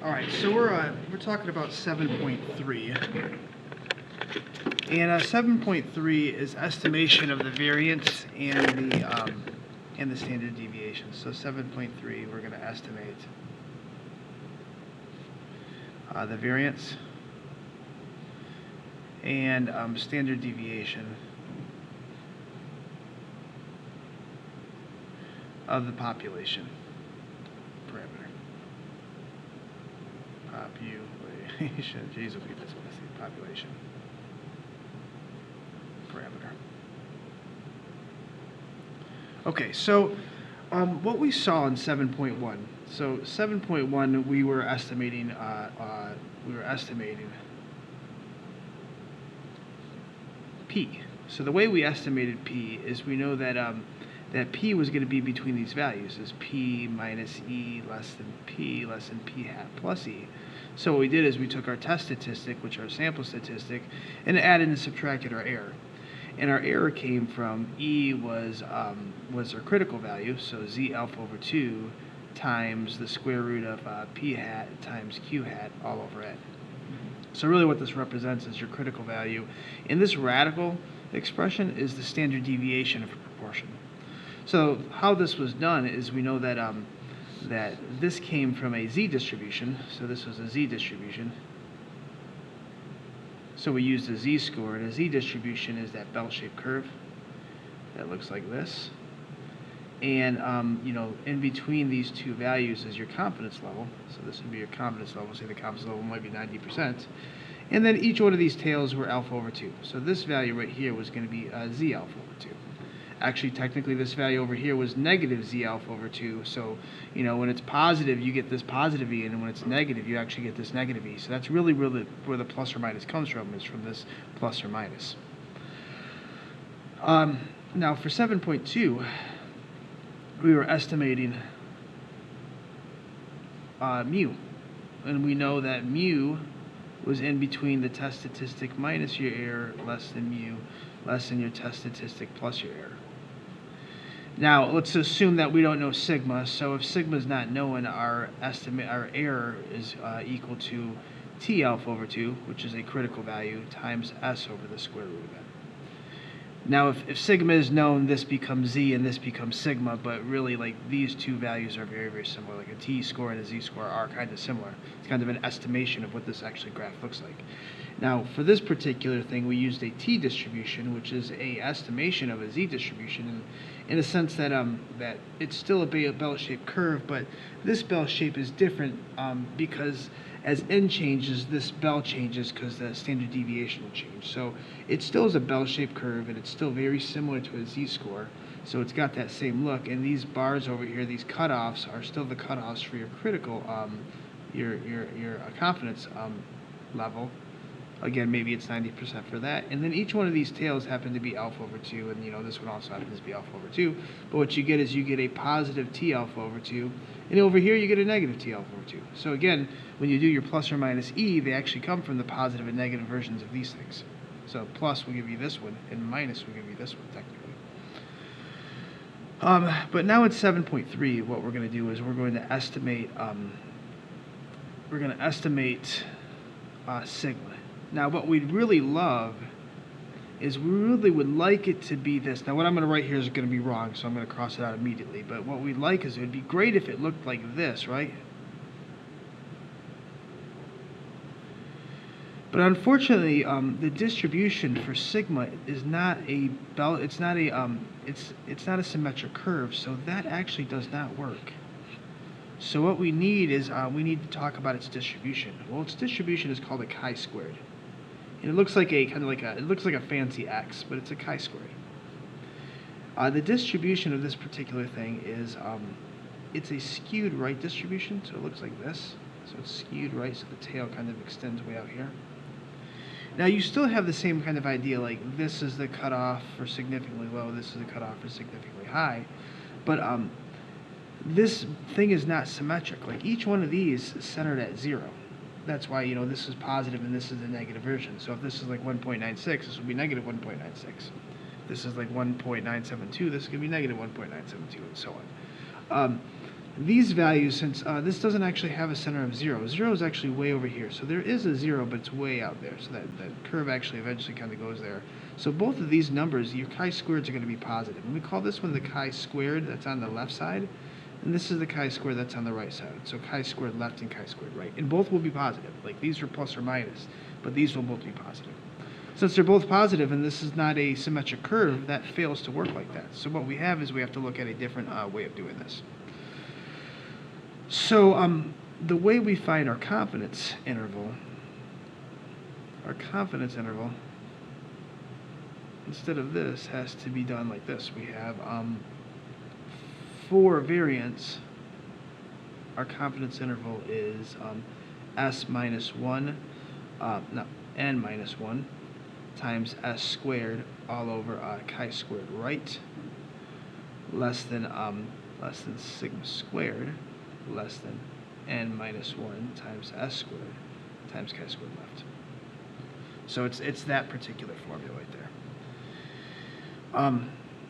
All right, so we're talking about 7.3, and 7.3 is estimation of the variance and the standard deviation. So 7.3, we're going to estimate the variance and standard deviation of the population parameter. Population, geez, we get this one, let's see, population parameter. Okay, so what we saw in 7.1, so 7.1 we were estimating P. So the way we estimated P is we know that that P was going to be between these values, is P minus E less than P hat plus E. So what we did is we took our test statistic, which is our sample statistic, and added and subtracted our error. And our error came from E was our critical value, so Z alpha over 2 times the square root of P hat times Q hat all over N. So really what this represents is your critical value. And this radical expression is the standard deviation of a proportion. So how this was done is we know that that this came from a Z distribution. So this was a Z distribution. So we used a Z-score, and a Z distribution is that bell-shaped curve that looks like this. And you know, in between these two values is your confidence level. So this would be your confidence level. Say the confidence level might be 90%. And then each one of these tails were alpha over 2. So this value right here was going to be Z alpha over 2. Actually, technically, this value over here was negative Z alpha over 2. So, you know, when it's positive, you get this positive E, and when it's negative, you actually get this negative E. So that's really where the plus or minus comes from, is from this plus or minus. Now, for 7.2, we were estimating mu. And we know that mu was in between the test statistic minus your error less than mu, less than your test statistic plus your error. Now, let's assume that we don't know sigma. So if sigma is not known, our error is equal to T alpha over 2, which is a critical value, times S over the square root of n. Now, if sigma is known, this becomes Z and this becomes sigma, but really, like, these two values are very, very similar. Like a t-score and a z-score are kind of similar. It's kind of an estimation of what this actually graph looks like. Now, for this particular thing, we used a t-distribution, which is a estimation of a z-distribution, and in a sense that that it's still a bell-shaped curve, but this bell shape is different because as n changes, this bell changes because the standard deviation will change. So it still is a bell-shaped curve, and it's still very similar to a z-score. So it's got that same look, and these bars over here, these cutoffs, are still the cutoffs for your critical, your confidence level. Again, maybe it's 90% for that. And then each one of these tails happen to be alpha over 2, and you know this one also happens to be alpha over 2. But what you get is you get a positive T alpha over 2, and over here you get a negative T alpha over 2. So again, when you do your plus or minus E, they actually come from the positive and negative versions of these things. So plus will give you this one, and minus will give you this one, technically. But now in 7.3, what we're going to do is we're going to estimate sigma. Now, what we'd really love is we really would like it to be this. Now, what I'm going to write here is going to be wrong, so I'm going to cross it out immediately. But what we'd like is it would be great if it looked like this, right? But unfortunately, the distribution for sigma is not a it's not a symmetric curve, so that actually does not work. So what we need is we need to talk about its distribution. Well, its distribution is called a chi-squared. And it looks like a fancy X, but it's a chi-squared. The distribution of this particular thing is it's a skewed right distribution, so it looks like this. So it's skewed right, so the tail kind of extends way out here. Now you still have the same kind of idea, like this is the cutoff for significantly low, this is the cutoff for significantly high, but this thing is not symmetric. Like each one of these is centered at 0. That's why, you know, this is positive and this is the negative version. So if this is like 1.96, this would be negative 1.96. This is like 1.972, this is going to be negative 1.972, and so on. these values, since this doesn't actually have a center of 0, 0 is actually way over here. So there is a 0, but it's way out there. So that curve actually eventually kind of goes there. So both of these numbers, your chi-squareds are going to be positive. And we call this one the chi-squared, that's on the left side. And this is the chi-squared that's on the right side. So chi-squared left and chi-squared right. And both will be positive. Like these are plus or minus, but these will both be positive. Since they're both positive and this is not a symmetric curve, that fails to work like that. So what we have is we have to look at a different way of doing this. So the way we find our confidence interval, instead of this, has to be done like this. We have for variance, our confidence interval is s minus 1, n minus 1 times s squared all over chi-squared right less than sigma squared less than n minus 1 times s squared times chi-squared left. So it's that particular formula right there.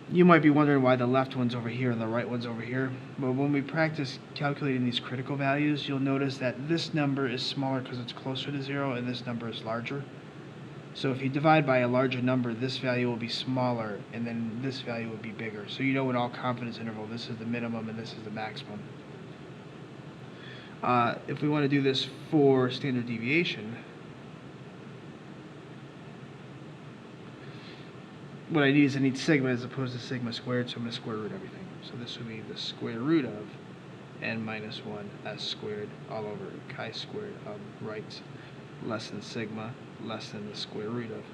You might be wondering why the left one's over here and the right one's over here. But when we practice calculating these critical values, you'll notice that this number is smaller because it's closer to 0, and this number is larger. So if you divide by a larger number, this value will be smaller, and then this value will be bigger. So you know in all confidence interval, this is the minimum and this is the maximum. If we want to do this for standard deviation, what I need is I need sigma as opposed to sigma squared, so I'm going to square root everything. So this would be the square root of n minus 1 s squared all over chi squared right less than sigma less than the square root of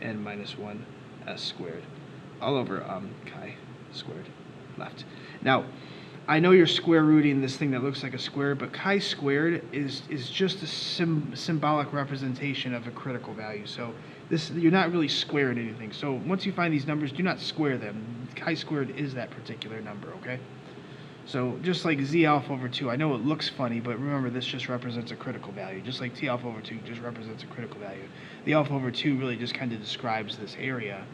n minus 1 s squared all over chi squared left. Now, I know you're square rooting this thing that looks like a square, but chi squared is just a symbolic representation of a critical value. So this, you're not really squaring anything. So once you find these numbers, do not square them. Chi squared is that particular number, okay? So just like z alpha over 2, I know it looks funny, but remember this just represents a critical value. Just like t alpha over 2 just represents a critical value. The alpha over 2 really just kind of describes this area.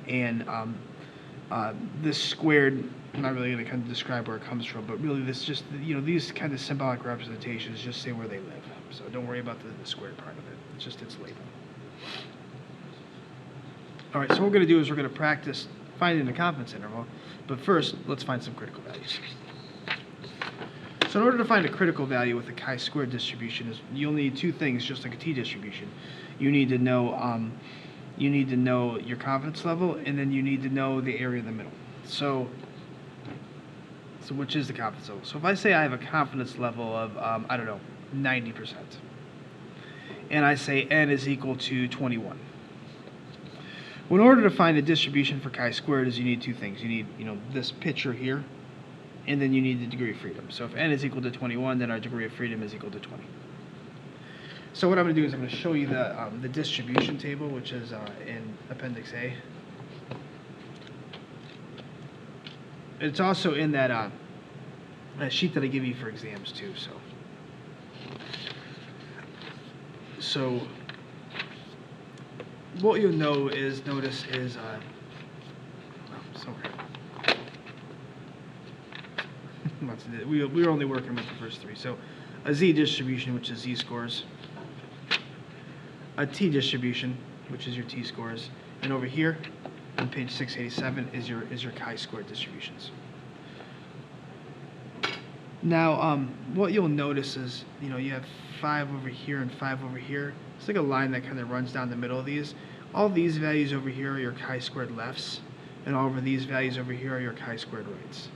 And this squared, I'm not really going to kind of describe where it comes from, but really this just, you know, these kind of symbolic representations just say where they live. So don't worry about the squared part of it. It's just its label. All right, so what we're going to do is we're going to practice finding the confidence interval, but first, let's find some critical values. So in order to find a critical value with a chi-squared distribution, you'll need two things, just like a t-distribution. You need to know your confidence level, and then you need to know the area in the middle. So which is the confidence level? So if I say I have a confidence level of, I don't know, 90%, and I say n is equal to 21. Well, in order to find a distribution for chi-squared, is you need two things. You need, this picture here, and then you need the degree of freedom. So if n is equal to 21, then our degree of freedom is equal to 20. So what I'm going to do is I'm going to show you the distribution table, which is in Appendix A. It's also in that sheet that I give you for exams too. So what you'll notice is we were only working with the first three. So a z distribution, which is z-scores, a t-distribution, which is your t-scores, and over here on page 687 is your chi-squared distributions. Now, what you'll notice is, you have 5 over here and 5 over here. It's like a line that kind of runs down the middle of these. All these values over here are your chi-squared lefts, and all over these values over here are your chi-squared rights.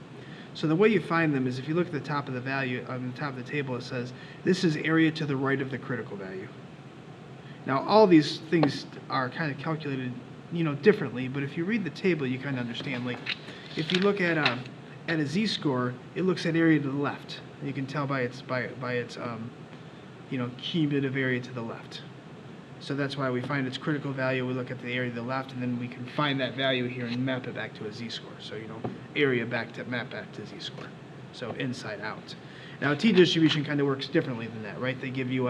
So the way you find them is if you look at the top of the value, on the top of the table, it says, this is area to the right of the critical value. Now, all these things are kind of calculated, differently, but if you read the table, you kind of understand. Like, if you look at a z-score, it looks at area to the left. You can tell by its cumulative area to the left. So that's why we find its critical value. We look at the area to the left, and then we can find that value here and map it back to a z-score. So area map back to z-score. So inside out. Now, a t-distribution kind of works differently than that, right? They give you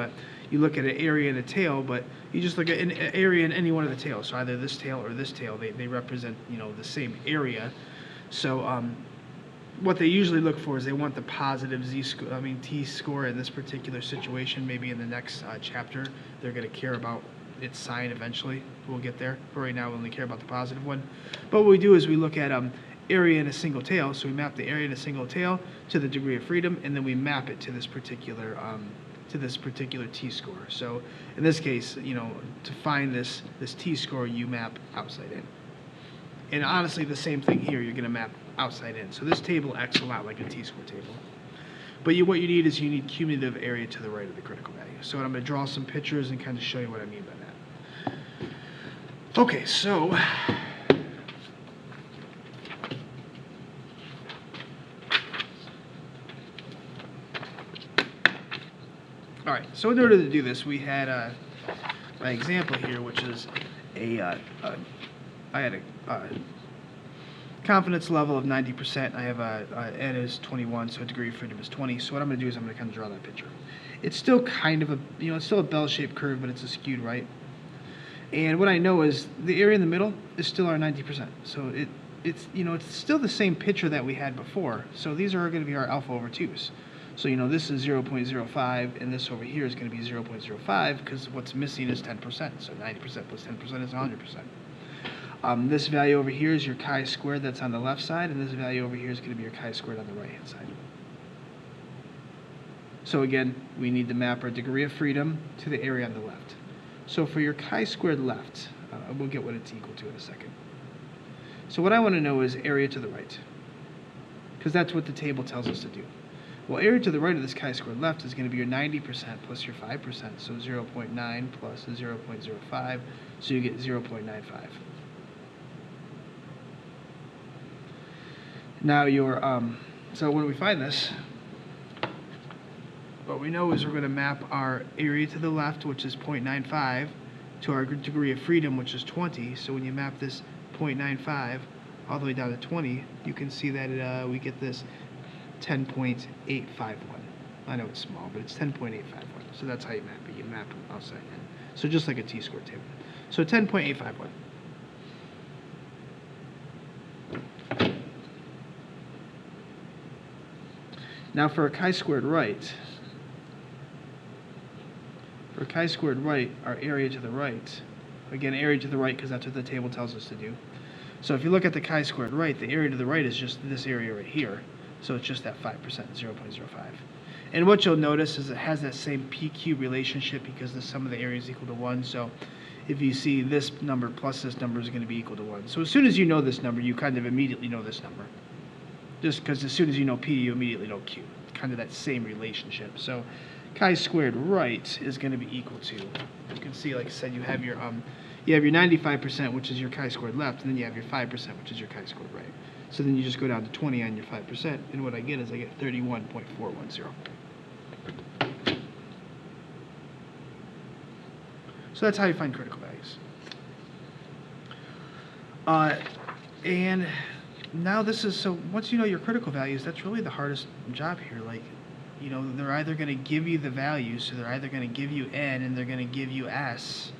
you look at an area and a tail, but you just look at an area in any one of the tails. So either this tail or this tail, they represent, the same area. So what they usually look for is they want the positive t-score in this particular situation. Maybe in the next chapter, they're going to care about its sign eventually. We'll get there. But right now, we only care about the positive one. But what we do is we look at area in a single tail. So we map the area in a single tail to the degree of freedom, and then we map it to this particular t-score. So in this case, to find this t-score, you map outside in. And honestly, the same thing here. You're going to map outside in. So this table acts a lot like a t-score table. But what you need is you need cumulative area to the right of the critical value. So I'm going to draw some pictures and kind of show you what I mean by that. Okay, so all right. So in order to do this, we had my example here, which is I had a confidence level of 90%. I have n is 21, so a degree of freedom is 20. So what I'm going to do is I'm going to kind of draw that picture. It's still kind of it's still a bell-shaped curve, but it's a skewed right. And what I know is the area in the middle is still our 90%. So it's still the same picture that we had before. So these are going to be our alpha over 2s. So this is 0.05, and this over here is going to be 0.05 because what's missing is 10%. So 90% plus 10% is 100%. This value over here is your chi squared that's on the left side, and this value over here is going to be your chi squared on the right-hand side. So again, we need to map our degree of freedom to the area on the left. So for your chi squared left, we'll get what it's equal to in a second. So what I want to know is area to the right, because that's what the table tells us to do. Well, area to the right of this chi squared left is going to be your 90% plus your 5%, so 0.9 plus 0.05, so you get 0.95. Now so when we find this, what we know is we're going to map our area to the left, which is 0.95, to our degree of freedom, which is 20. So when you map this 0.95 all the way down to 20, you can see that we get this 10.851. I know it's small, but it's 10.851. So that's how you map it. You map it outside in. So just like a t-score table. So 10.851. Now for a chi-squared right, our area to the right, again, area to the right because that's what the table tells us to do. So if you look at the chi-squared right, the area to the right is just this area right here. So it's just that 5%, 0.05. And what you'll notice is it has that same PQ relationship because the sum of the areas is equal to 1. So if you see this number plus this number is going to be equal to 1. So as soon as you know this number, you kind of immediately know this number. Just because as soon as you know P, you immediately know Q. Kind of that same relationship. So chi squared right is going to be equal to, you can see, like I said, you have your 95%, which is your chi squared left, and then you have your 5%, which is your chi squared right. So then you just go down to 20 on your 5%, and what I get is I get 31.410. So that's how you find critical values. And now so once you know your critical values, that's really the hardest job here. Like, they're either going to give you the values, so they're either going to give you n and they're going to give you s,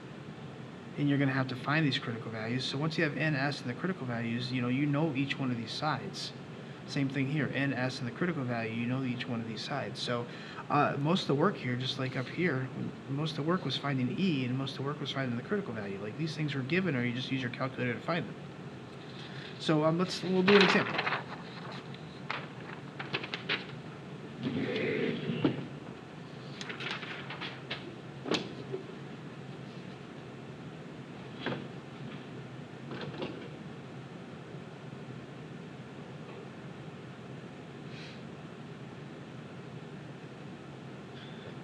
and you're going to have to find these critical values. So once you have n, s, and the critical values, you know each one of these sides. Same thing here, n, s, and the critical value, you know each one of these sides. So most of the work here, just like up here, most of the work was finding e, and most of the work was finding the critical value. Like, these things were given, or you just use your calculator to find them. So we'll do an example.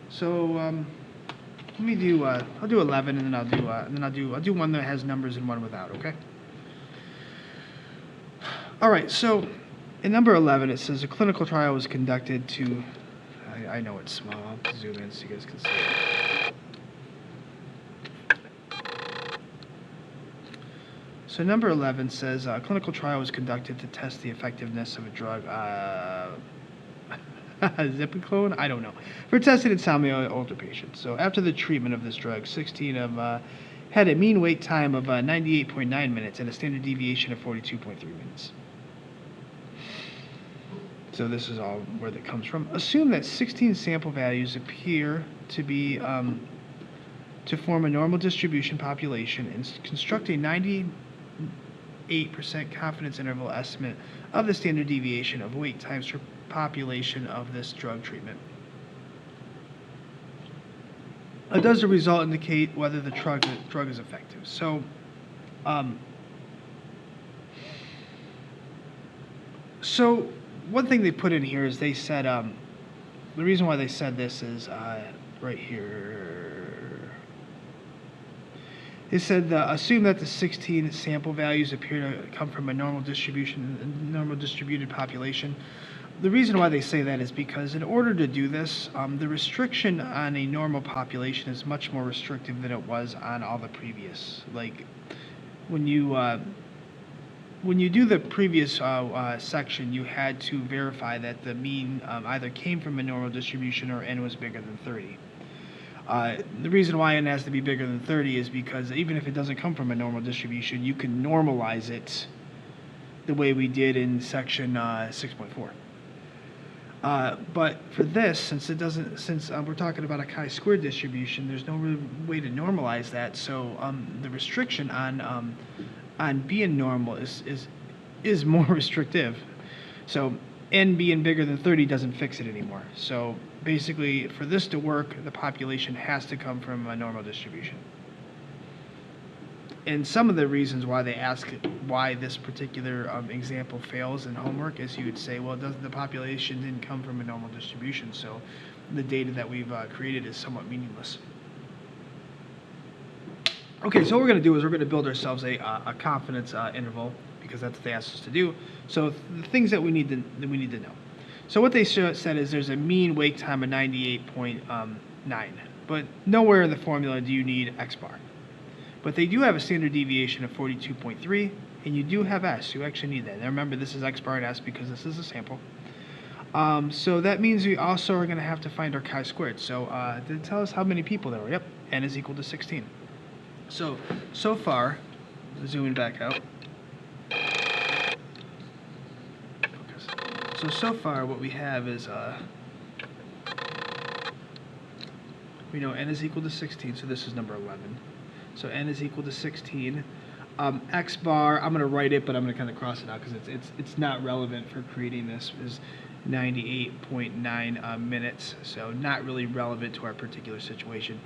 So let me do. I'll do 11, and then I'll do one that has numbers and one without. Okay. All right. So in number 11, it says a clinical trial was conducted to. I know it's small. I'll zoom in so you guys can see it. So number 11 says a clinical trial was conducted to test the effectiveness of a drug. Zipiclone? I don't know. For testing insomnia in older patients. So after the treatment of this drug, 16 of had a mean wait time of 98.9 minutes and a standard deviation of 42.3 minutes. So this is all where that comes from. Assume that 16 sample values appear to be to form a normal distribution population, and construct a 98% confidence interval estimate of the standard deviation of wait times per population of this drug treatment. Does the result indicate whether the drug is effective? So, one thing they put in here is they said the reason why they said this is right here. They said assume that the 16 sample values appear to come from a normal distributed population. The reason why they say that is because in order to do this, the restriction on a normal population is much more restrictive than it was on all the previous. Like when you do the previous section, you had to verify that the mean either came from a normal distribution or n was bigger than 30. The reason why n has to be bigger than 30 is because even if it doesn't come from a normal distribution, you can normalize it the way we did in section 6.4. But for this, since we're talking about a chi-squared distribution, there's no real way to normalize that. So the restriction on being normal is more restrictive. So n being bigger than 30 doesn't fix it anymore. So basically, for this to work, the population has to come from a normal distribution. And some of the reasons why they ask why this particular example fails in homework is you would say, well, the population didn't come from a normal distribution, so the data that we've created is somewhat meaningless. Okay, so what we're going to do is we're going to build ourselves a confidence interval, because that's what they asked us to do. So the things that we need to know. So what they said is there's a mean wake time of 98.9, but nowhere in the formula do you need x bar. But they do have a standard deviation of 42.3, and you do have S. You actually need that. Now remember, this is x bar and S because this is a sample. So that means we also are going to have to find our chi-squared. So did it tell us how many people there were? Yep, n is equal to 16. So far, zooming back out. So far what we have is, we know n is equal to 16, so this is number 11. So n is equal to 16. X bar, I'm going to write it, but I'm going to kind of cross it out because it's not relevant for creating this, is 98.9 minutes, so not really relevant to our particular situation.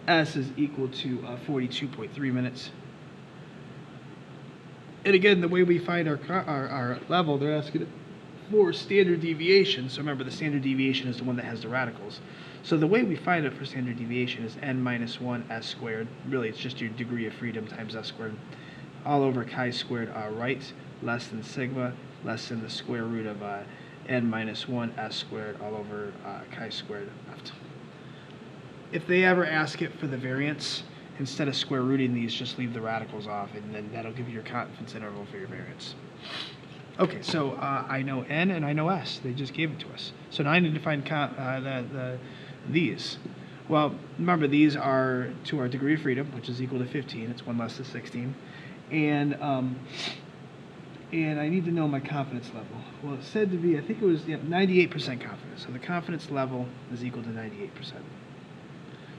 S is equal to 42.3 minutes. And again, the way we find our level, they're asking for standard deviation. So remember, the standard deviation is the one that has the radicals. So the way we find it for standard deviation is n minus 1 s squared. Really, it's just your degree of freedom times s squared. All over chi-squared right, less than sigma, less than the square root of n minus 1 s squared, all over chi-squared left. If they ever ask it for the variance, instead of square rooting these, just leave the radicals off, and then that'll give you your confidence interval for your variance. Okay, so I know n and I know s. They just gave it to us. So now I need to find these. Well, remember, these are to our degree of freedom, which is equal to 15. It's 1 less than 16. And I need to know my confidence level. Well, it's said to be, I think it was 98% confidence. So the confidence level is equal to 98%.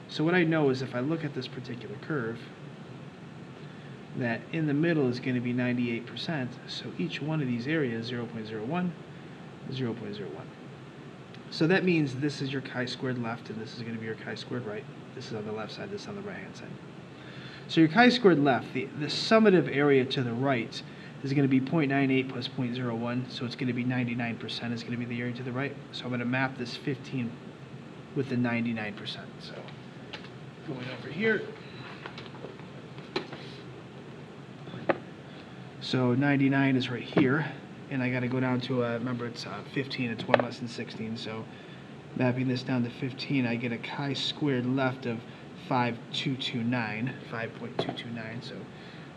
So what I know is if I look at this particular curve, that in the middle is going to be 98%. So each one of these areas, 0.01, 0.01. So that means this is your chi-squared left, and this is going to be your chi-squared right. This is on the left side, this is on the right-hand side. So your chi-squared left, the summative area to the right is going to be 0.98 plus 0.01, so it's going to be 99% is going to be the area to the right. So I'm going to map this 15 with the 99%. So going over here. So 99 is right here, and I got to go down to, remember it's 15, it's 1 less than 16, so mapping this down to 15, I get a chi-squared left of 5.229,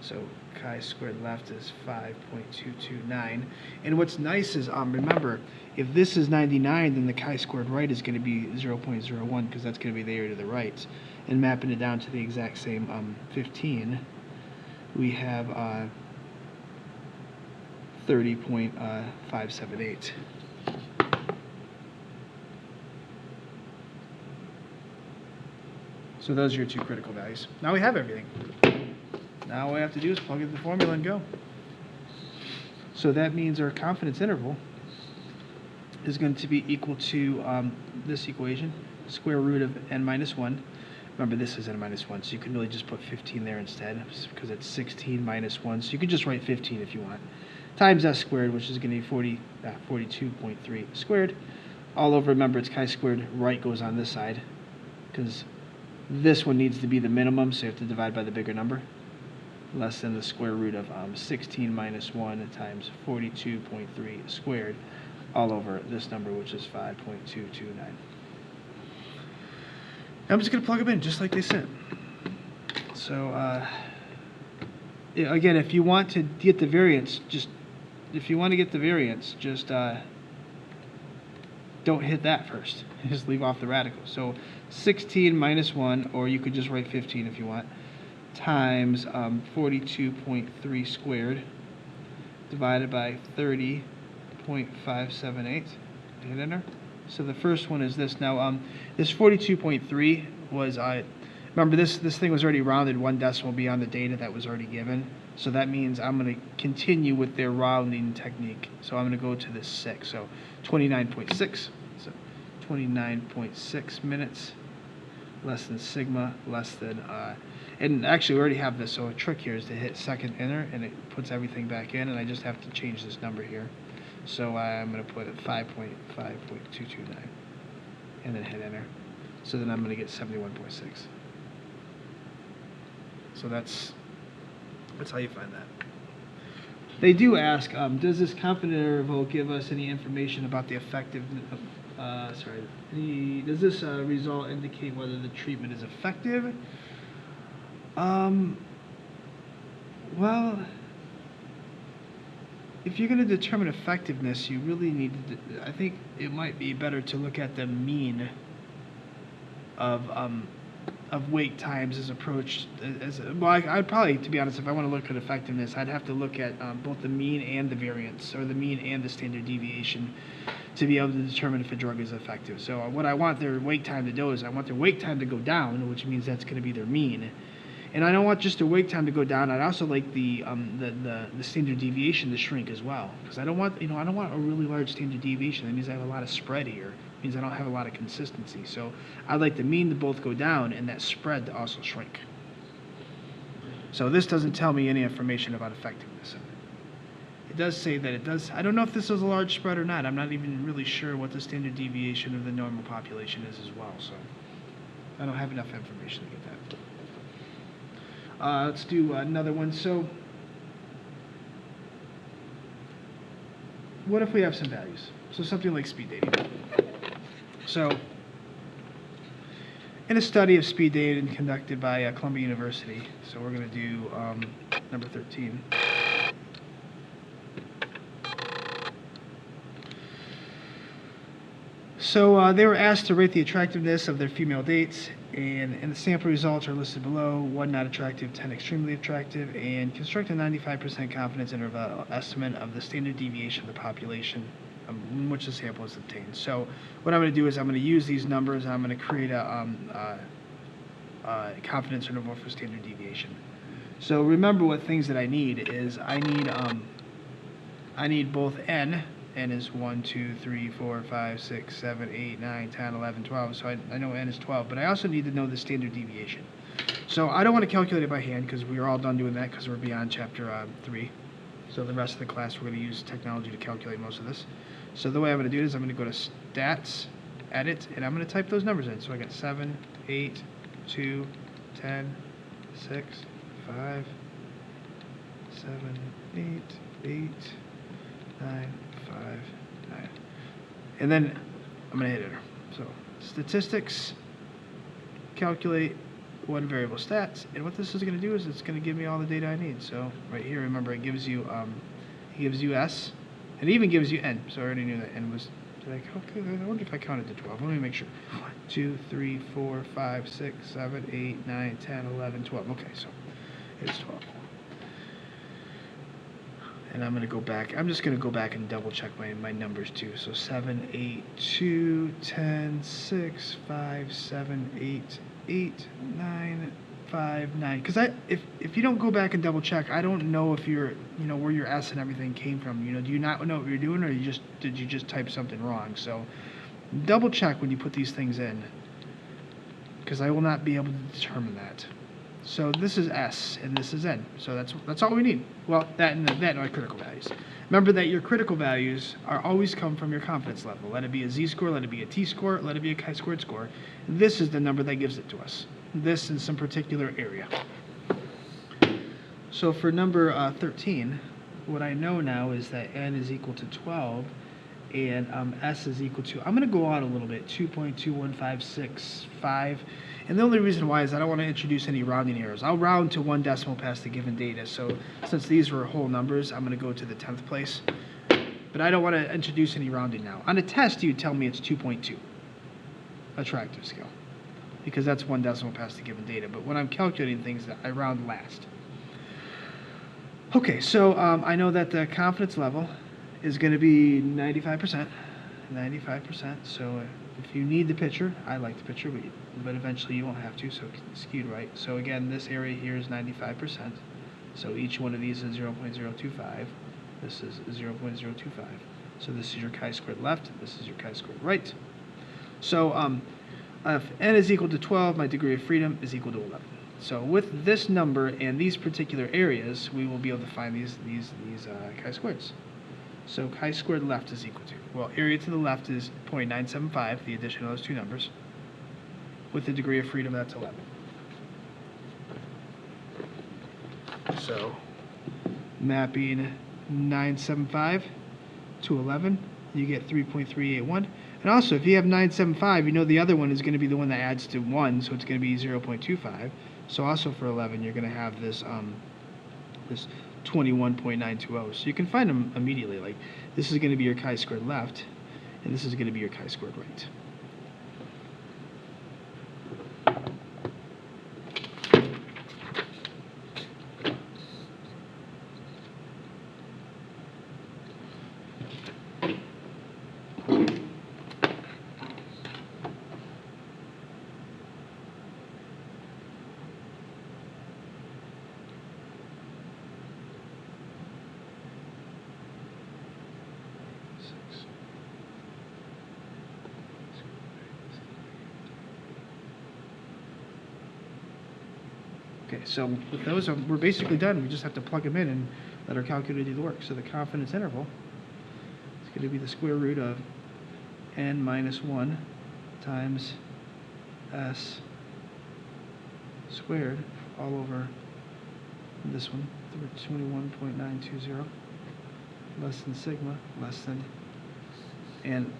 so chi-squared left is 5.229, and what's nice is, remember, if this is 99, then the chi-squared right is going to be 0.01, because that's going to be the area to the right, and mapping it down to the exact same 15, we have 30.578. So those are your two critical values. Now we have everything. Now all we have to do is plug in the formula and go. So that means our confidence interval is going to be equal to this equation, square root of n minus 1. Remember, this is n minus 1, so you can really just put 15 there instead, because it's 16 minus 1. So you could just write 15 if you want, times s squared, which is going to be 42.3 squared. All over, remember, it's chi-squared. Right goes on this side, because this one needs to be the minimum, so you have to divide by the bigger number, less than the square root of 16 minus 1 times 42.3 squared, all over this number, which is 5.229. I'm just going to plug them in just like they said. So, again, if you want to get the variance, just don't hit that first. Just leave off the radical. So 16 minus 1, or you could just write 15 if you want, times 42.3 squared divided by 30.578. Hit enter. So the first one is this. Now, this 42.3 was, remember this thing was already rounded 1 decimal beyond the data that was already given. So that means I'm going to continue with their rounding technique. So I'm going to go to this 6. So 29.6. So 29.6 minutes, less than sigma, less than, and actually we already have this. So a trick here is to hit second enter, and it puts everything back in, and I just have to change this number here. So I'm going to put it 5.229 and then hit enter. So then I'm going to get 71.6. So that's how you find that. They do ask, does this confidence interval give us any information about the effectiveness? Does this result indicate whether the treatment is effective? Well, if you're going to determine effectiveness, you really need to, I think it might be better to look at the mean of wait times as approached as well. I'd probably, to be honest, if I want to look at effectiveness, I'd have to look at both the mean and the variance, or the mean and the standard deviation, to be able to determine if a drug is effective. So what I want their wait time to do is I want their wait time to go down, which means that's going to be their mean. And I don't want just the wait time to go down. I'd also like the standard deviation to shrink as well, because I don't want a really large standard deviation. That means I have a lot of spread here. It means I don't have a lot of consistency. So I'd like the mean to both go down and that spread to also shrink. So this doesn't tell me any information about effectiveness. It does say that it does. I don't know if this is a large spread or not. I'm not even really sure what the standard deviation of the normal population is as well. So I don't have enough information to get that. Let's do another one. So what if we have some values? So something like speed dating. So in a study of speed dating conducted by Columbia University, so we're going to do number 13. So they were asked to rate the attractiveness of their female dates, and the sample results are listed below: 1 not attractive, 10 extremely attractive, and construct a 95% confidence interval estimate of the standard deviation of the population in which the sample is obtained. So what I'm going to do is I'm going to use these numbers, and I'm going to create a confidence interval for standard deviation. So remember what things that I need is I need both n. N is 1, 2, 3, 4, 5, 6, 7, 8, 9, 10, 11, 12. So I know n is 12, but I also need to know the standard deviation. So I don't want to calculate it by hand because we are all done doing that because we're beyond chapter 3. So the rest of the class we're going to use technology to calculate most of this. So the way I'm going to do it is I'm going to go to Stats, Edit, and I'm going to type those numbers in. So I got 7, 8, 2, 10, 6, 5, 7, 8, 8, 9, 5, 9. And then I'm going to hit enter. So statistics, calculate one variable stats, and what this is going to do is it's going to give me all the data I need. So right here, remember, it gives you S, and it even gives you N. So I already knew that N was. Did I calculate? I wonder if I counted to 12. Let me make sure. 1, 2, 3, 4, 5, 6, 7, 8, 9, 10, 11, 12. Okay, so it's 12. And I'm going to go back. I'm just going to go back and double check my numbers too. So 7, 8, 2, 10, 6, 5, 7, 8, 0.8959. Because if you don't go back and double check, I don't know if you're, where your S and everything came from. Do you not know what you're doing, or did you just type something wrong? So double check when you put these things in, because I will not be able to determine that. So this is S and this is N. So that's all we need. Well, that and our critical values. Remember that your critical values are always come from your confidence level. Let it be a z-score, let it be a t-score, let it be a chi-squared score. This is the number that gives it to us. This in some particular area. So for number 13, what I know now is that N is equal to 12 and S is equal to, I'm going to go out a little bit, 2.21565. And the only reason why is I don't want to introduce any rounding errors. I'll round to 1 decimal past the given data. So since these were whole numbers, I'm going to go to the 10th place. But I don't want to introduce any rounding now. On a test, you'd tell me it's 2.2, attractive scale, because that's 1 decimal past the given data. But when I'm calculating things, I round last. Okay, so I know that the confidence level is going to be 95%. 95%. So if you need the picture, I like the picture, but eventually you won't have to, so it's skewed right. So again, this area here is 95%. So each one of these is 0.025. This is 0.025. So this is your chi-squared left, this is your chi-squared right. So if N is equal to 12, my degree of freedom is equal to 11. So with this number and these particular areas, we will be able to find these chi-squareds. So chi-squared left is equal to, well, area to the left is 0.975, the addition of those two numbers. With the degree of freedom, that's 11. So mapping 975 to 11, you get 3.381. And also, if you have 975, you know the other one is going to be the one that adds to 1, so it's going to be 0.25. So also for 11, you're going to have this this 21.920. So you can find them immediately. Like, this is going to be your chi-squared left, and this is going to be your chi-squared right. Okay, so with those, we're basically done. We just have to plug them in and let our calculator do the work. So the confidence interval is going to be the square root of n minus 1 times s squared all over this one, 21.920, less than sigma, less than, and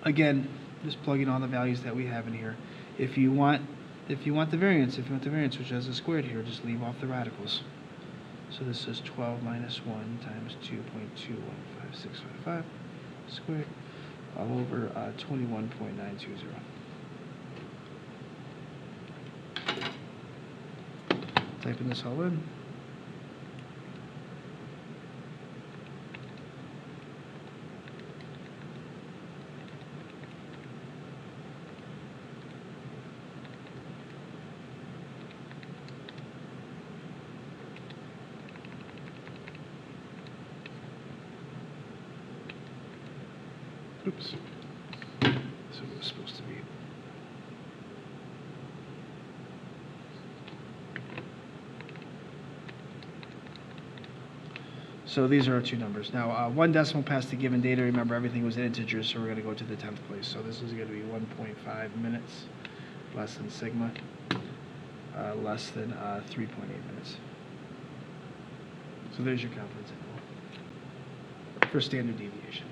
again, just plugging all the values that we have in here. If you want the variance, which has a squared here, just leave off the radicals. So this is 12 minus 1 times 2.215655 squared all over 21.920. Typing this all in. Oops. So it was supposed to be. So these are our two numbers. Now, 1 decimal past the given data. Remember, everything was in integers, so we're going to go to the 10th place. So this is going to be 1.5 minutes, less than sigma, less than 3.8 minutes. So there's your confidence interval for standard deviation.